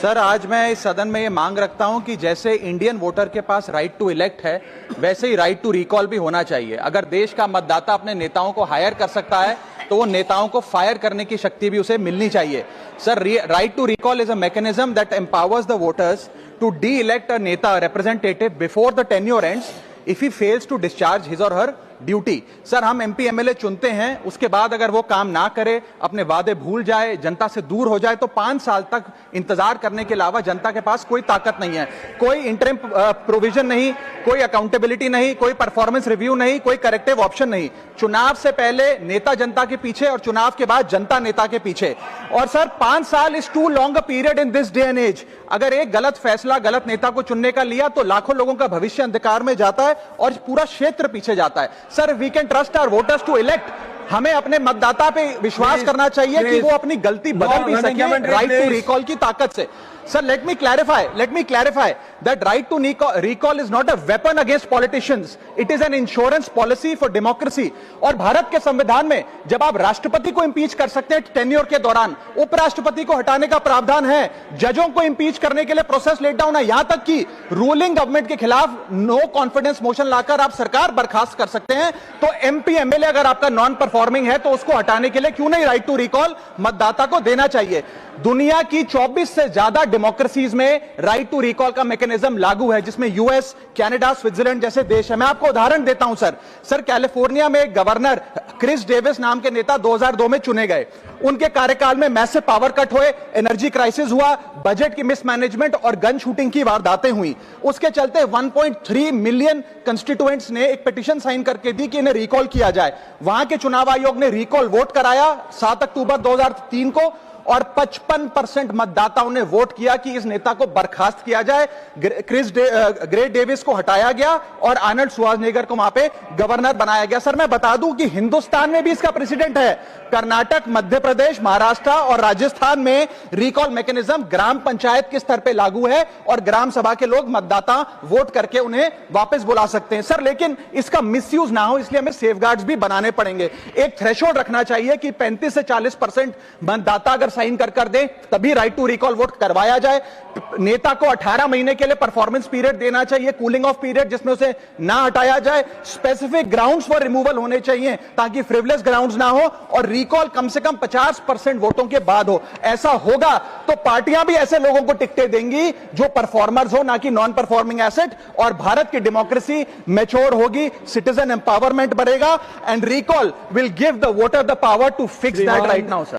Sir, आज मैं इस सदन में ये मांग रखता हूं कि जैसे इंडियन वोटर के पास राइट टू इलेक्ट है, वैसे ही राइट टू रिकॉल भी होना चाहिए। अगर देश का मतदाता अपने नेताओं को हायर कर सकता है तो वो नेताओं को फायर करने की शक्ति भी उसे मिलनी चाहिए। Sir, right to recall is a mechanism that empowers the voters to de elect a नेता representative before the tenure ends if he fails to discharge his or her duty. Sir, हम MP MLA चुनते हैं, उसके बाद अगर वो काम ना करे, अपने वादे भूल जाए, जनता से दूर हो जाए, तो 5 साल तक इंतजार करने के अलावा जनता के पास कोई ताकत नहीं है। कोई इंटरिम प्रोविजन नहीं, कोई अकाउंटेबिलिटी नहीं, कोई परफॉर्मेंस रिव्यू नहीं, कोई करेक्टिव ऑप्शन नहीं। चुनाव से पहले नेता जनता के पीछे और चुनाव के बाद जनता नेता के पीछे। और सर, 5 साल is too long a period in this day and age. अगर एक गलत फैसला गलत नेता को चुनने का लिया तो लाखों लोगों का भविष्य अंधकार में जाता है और पूरा क्षेत्र पीछे जाता है। Sir, we can trust our voters to elect. हमें अपने मतदाता पे विश्वास करना चाहिए कि वो अपनी गलती बदल भी सके राइट टू रिकॉल की ताकत से। Sir, let me clarify that right to recall is not a weapon against politicians. It is an insurance policy for democracy. और भारत के संविधान में जब आप राष्ट्रपति को इंपीच कर सकते हैं टेन्योर के दौरान, उपराष्ट्रपति को हटाने का प्रावधान है, जजों को इंपीच करने के लिए प्रोसेस लेट डाउन है, यहां तक कि रूलिंग गवर्नमेंट के खिलाफ नो कॉन्फिडेंस मोशन लाकर आप सरकार बर्खास्त कर सकते हैं। तो एमपी एमएलए अगर आपका नॉन परफॉर्मिंग है तो उसको हटाने के लिए क्यों नहीं राइट टू रिकॉल मतदाता को देना चाहिए। दुनिया की 24 से ज्यादा डेमोक्रेसीज में राइट टू रिकॉल का मैकेनिज्म लागू है, जिसमें यूएस, कनाडा, स्विट्जरलैंड जैसे देश है। मैं आपको उदाहरण देता हूं सर, कैलिफोर्निया में गवर्नर क्रिस डेविस नाम के नेता 2002 में चुने गए। उनके कार्यकाल में मैसिव पावर कट हुए, एनर्जी क्राइसिस हुआ, बजट की मिसमैनेजमेंट और गन शूटिंग की वारदातें हुई। उसके चलते 1.3 मिलियन कंस्टिट्यूएंट्स ने एक पिटीशन साइन करके दी कि इन्हें रिकॉल किया जाए। वहां के चुनाव आयोग ने रिकॉल वोट कराया 7 अक्टूबर 2003 को और 55% मतदाताओं ने वोट किया कि इस नेता को बर्खास्त किया जाए। ग्रे डेविस को हटाया गया और आर्नल्ड श्वार्ज़नेगर को वहां पे गवर्नर बनाया गया। सर, मैं बता दूं कि हिंदुस्तान में भी इसका प्रेसिडेंट है। कर्नाटक, मध्य प्रदेश, महाराष्ट्र और राजस्थान में रिकॉल मैकेनिज्म ग्राम पंचायत के स्तर पे लागू है और ग्राम सभा के लोग मतदाता वोट करके उन्हें वापस बुला सकते हैं। सर, लेकिन इसका मिसयूज ना हो, इसलिए हमें सेफगार्ड्स भी बनाने पड़ेंगे। एक थ्रेशोल्ड रखना चाहिए कि 35 से 40% मतदाता अगर साइन कर दे तभी राइट टू रिकॉल वोट करवाया जाए। नेता को 18 महीने के लिए परफॉर्मेंस पीरियड देना चाहिए, कूलिंग ऑफ पीरियड, जिसमें उसे ना हटाया जाए। स्पेसिफिक ग्राउंड्स फॉर रिमूवल होने चाहिए ताकि फ्रिवलेस ग्राउंड्स ना हो और रिकॉल कम से कम 50% वोटों के बाद हो। ऐसा होगा तो पार्टियां भी ऐसे लोगों को टिकटें देंगी जो परफॉर्मर्स हो, ना कि नॉन परफॉर्मिंग एसेट, और भारत की डेमोक्रेसी मैच्योर होगी, सिटीजन एम्पावरमेंट बढ़ेगा and recall will give the voter the power to fix that right now. Sir,